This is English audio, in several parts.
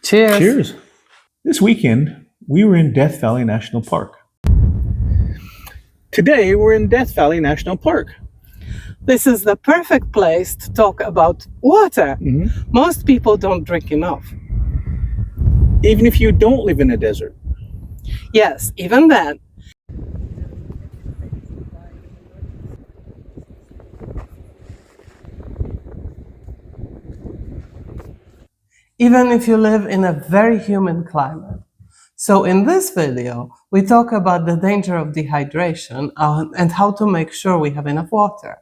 Cheers. Cheers. This weekend, we were in Death Valley National Park. Today, we're in Death Valley National Park. This is the perfect place to talk about water. Most people don't drink enough. Even if you don't live in a desert. Yes, even then. Even if you live in a very humid climate. So in this video, we talk about the danger of dehydration and how to make sure we have enough water.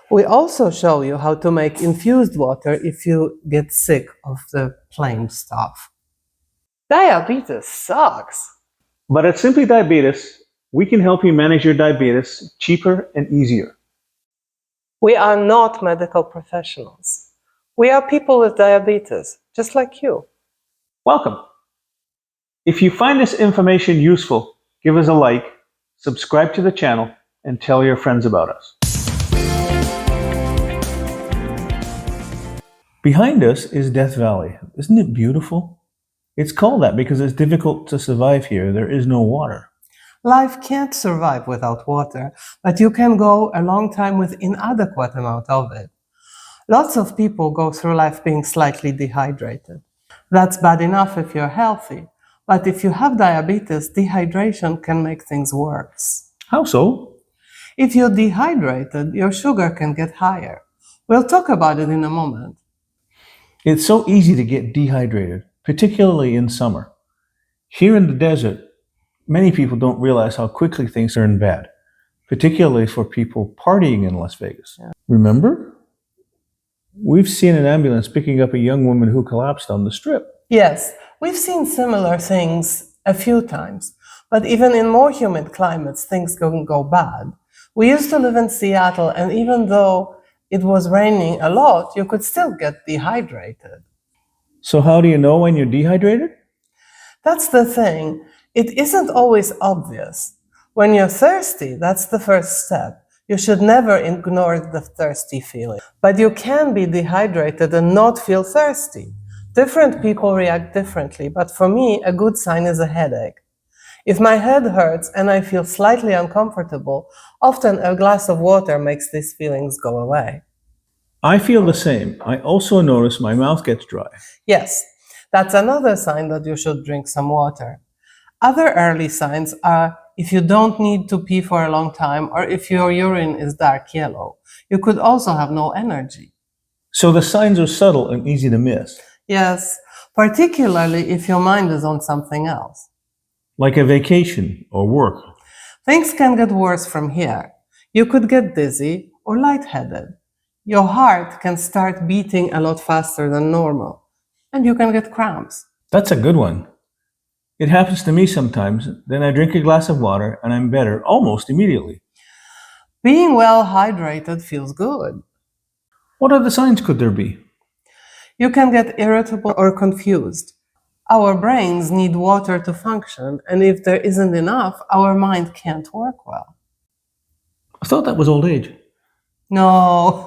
We also show you how to make infused water if you get sick of the plain stuff. Diabetes sucks. But at Simply Diabetes, we can help you manage your diabetes cheaper and easier. We are not medical professionals. We are people with diabetes, just like you. Welcome. If you find this information useful, give us a like, subscribe to the channel, and tell your friends about us. Behind us is Death Valley. Isn't it beautiful? It's called that because it's difficult to survive here. There is no water. Life can't survive without water, but you can go a long time with inadequate amount of it. Lots of people go through life being slightly dehydrated. That's bad enough if you're healthy, but if you have diabetes, dehydration can make things worse. How so? If you're dehydrated, your sugar can get higher. We'll talk about it in a moment. It's so easy to get dehydrated, particularly in summer. Here in the desert, many people don't realize how quickly things turn bad, particularly for people partying in Las Vegas. Yeah. Remember? We've seen an ambulance picking up a young woman who collapsed on the Strip. Yes, we've seen similar things a few times, but even in more humid climates, things can go bad. We used to live in Seattle, and even though it was raining a lot, you could still get dehydrated. So how do you know when you're dehydrated? That's the thing. It isn't always obvious. When you're thirsty, that's the first step. You should never ignore the thirsty feeling. But you can be dehydrated and not feel thirsty. Different people react differently, but for me, a good sign is a headache. If my head hurts and I feel slightly uncomfortable, often a glass of water makes these feelings go away. I feel the same. I also notice my mouth gets dry. Yes, that's another sign that you should drink some water. Other early signs are if you don't need to pee for a long time or if your urine is dark yellow. You could also have no energy. So the signs are subtle and easy to miss. Yes, particularly if your mind is on something else. Like a vacation or work. Things can get worse from here. You could get dizzy or lightheaded. Your heart can start beating a lot faster than normal, and you can get cramps. That's a good one. It happens to me sometimes. Then I drink a glass of water and I'm better almost immediately. Being well hydrated feels good. What other signs could there be? You can get irritable or confused. Our brains need water to function, and if there isn't enough, our mind can't work well. I thought that was old age. No.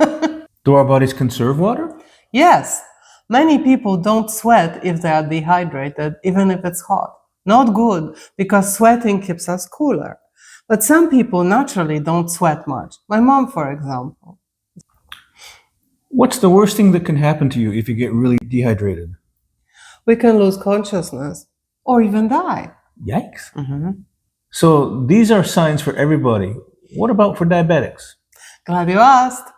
Do our bodies conserve water? Yes. Many people don't sweat if they are dehydrated, even if it's hot. Not good, because sweating keeps us cooler. But some people naturally don't sweat much. My mom, for example. What's the worst thing that can happen to you if you get really dehydrated? We can lose consciousness or even die. Yikes. So these are signs for everybody. What about for diabetics? Glad you asked.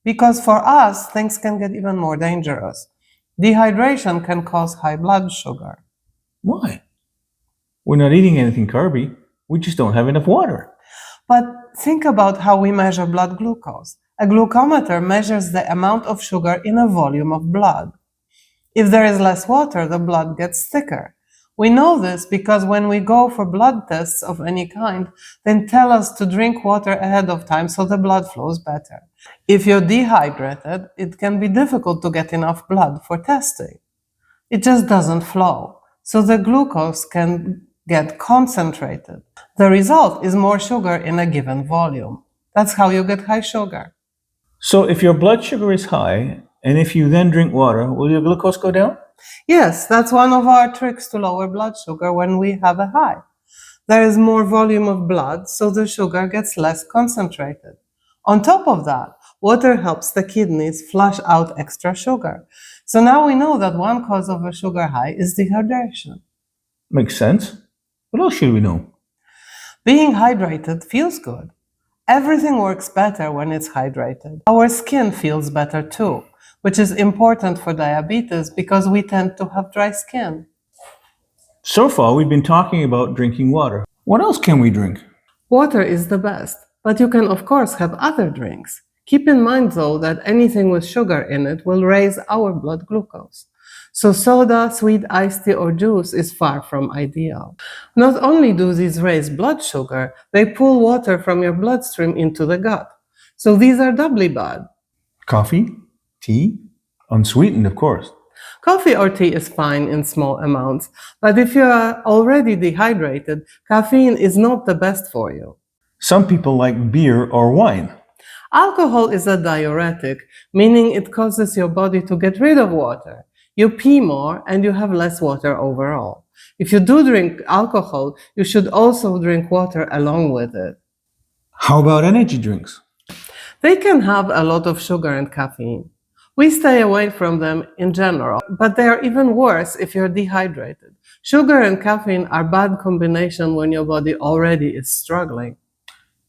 Because for us, things can get even more dangerous. Dehydration can cause high blood sugar. Why? We're not eating anything carby. We just don't have enough water. But think about how we measure blood glucose. A glucometer measures the amount of sugar in a volume of blood. If there is less water, the blood gets thicker. We know this because when we go for blood tests of any kind, they tell us to drink water ahead of time so the blood flows better. If you're dehydrated, it can be difficult to get enough blood for testing. It just doesn't flow, so the glucose can get concentrated. The result is more sugar in a given volume. That's how you get high sugar. So if your blood sugar is high, and if you then drink water, will your glucose go down? Yes, that's one of our tricks to lower blood sugar when we have a high. There is more volume of blood, so the sugar gets less concentrated. On top of that, water helps the kidneys flush out extra sugar. So now we know that one cause of a sugar high is dehydration. Makes sense. What else should we know? Being hydrated feels good. Everything works better when it's hydrated. Our skin feels better too, which is important for diabetes because we tend to have dry skin. So far, we've been talking about drinking water. What else can we drink? Water is the best, but you can of course have other drinks. Keep in mind though that anything with sugar in it will raise our blood glucose. So soda, sweet iced tea or juice is far from ideal. Not only do these raise blood sugar, they pull water from your bloodstream into the gut. So these are doubly bad. Coffee? Tea? Unsweetened, of course. Coffee or tea is fine in small amounts, but if you are already dehydrated, caffeine is not the best for you. Some people like beer or wine. Alcohol is a diuretic, meaning it causes your body to get rid of water. You pee more and you have less water overall. If you do drink alcohol, you should also drink water along with it. How about energy drinks? They can have a lot of sugar and caffeine. We stay away from them in general, but they are even worse if you're dehydrated. Sugar and caffeine are bad combination when your body already is struggling.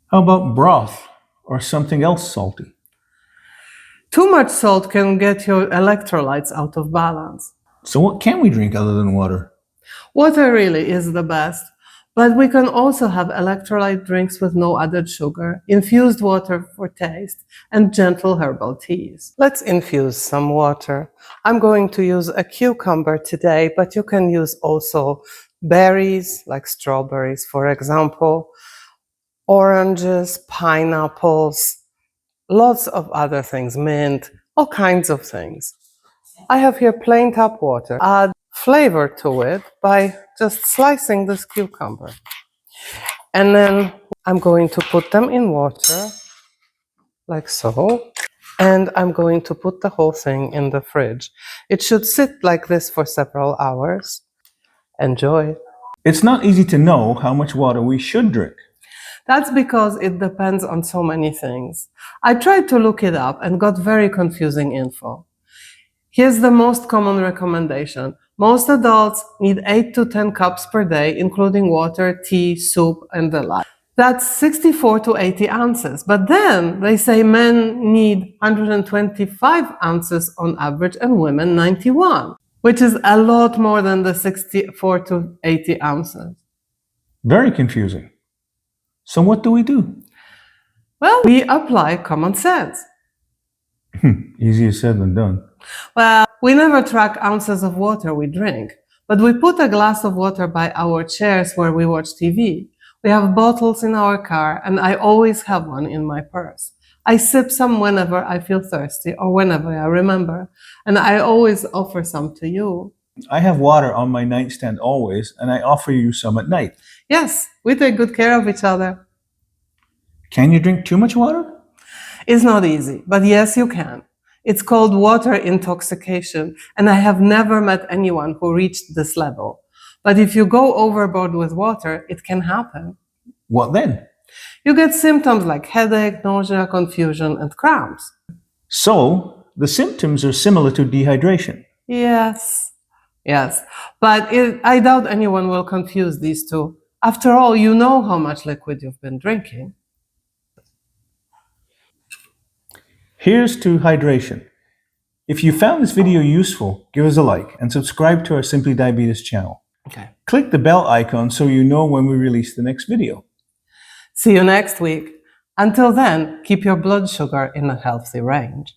How about broth or something else salty? Too much salt can get your electrolytes out of balance. So, what can we drink other than water? Water really is the best, but we can also have electrolyte drinks with no added sugar, infused water for taste, and gentle herbal teas. Let's infuse some water. I'm going to use a cucumber today, but you can use also berries, like strawberries, for example, oranges, pineapples, lots of other things, mint, all kinds of things. I have here plain tap water. Add flavor to it by just slicing this cucumber. And then I'm going to put them in water, like so. And I'm going to put the whole thing in the fridge. It should sit like this for several hours. Enjoy. It's not easy to know how much water we should drink. That's because it depends on so many things. I tried to look it up and got very confusing info. Here's the most common recommendation. Most adults need 8 to 10 cups per day, including water, tea, soup, and the like. That's 64 to 80 ounces. But then they say men need 125 ounces on average and women 91, which is a lot more than the 64 to 80 ounces. Very confusing. So, what do we do? Well, we apply common sense. Easier said than done. Well, we never track ounces of water we drink, but we put a glass of water by our chairs where we watch TV. We have bottles in our car, and I always have one in my purse. I sip some whenever I feel thirsty or whenever I remember, and I always offer some to you. I have water on my nightstand always, and I offer you some at night. Yes, we take good care of each other. Can you drink too much water? It's not easy, but yes, you can. It's called water intoxication, and I have never met anyone who reached this level. But if you go overboard with water, it can happen. What then? You get symptoms like headache, nausea, confusion, and cramps. So, the symptoms are similar to dehydration. Yes, but I doubt anyone will confuse these two. After all, you know how much liquid you've been drinking. Here's to hydration. If you found this video useful, give us a like and subscribe to our Simply Diabetes channel. Okay. Click the bell icon so you know when we release the next video. See you next week. Until then, keep your blood sugar in a healthy range.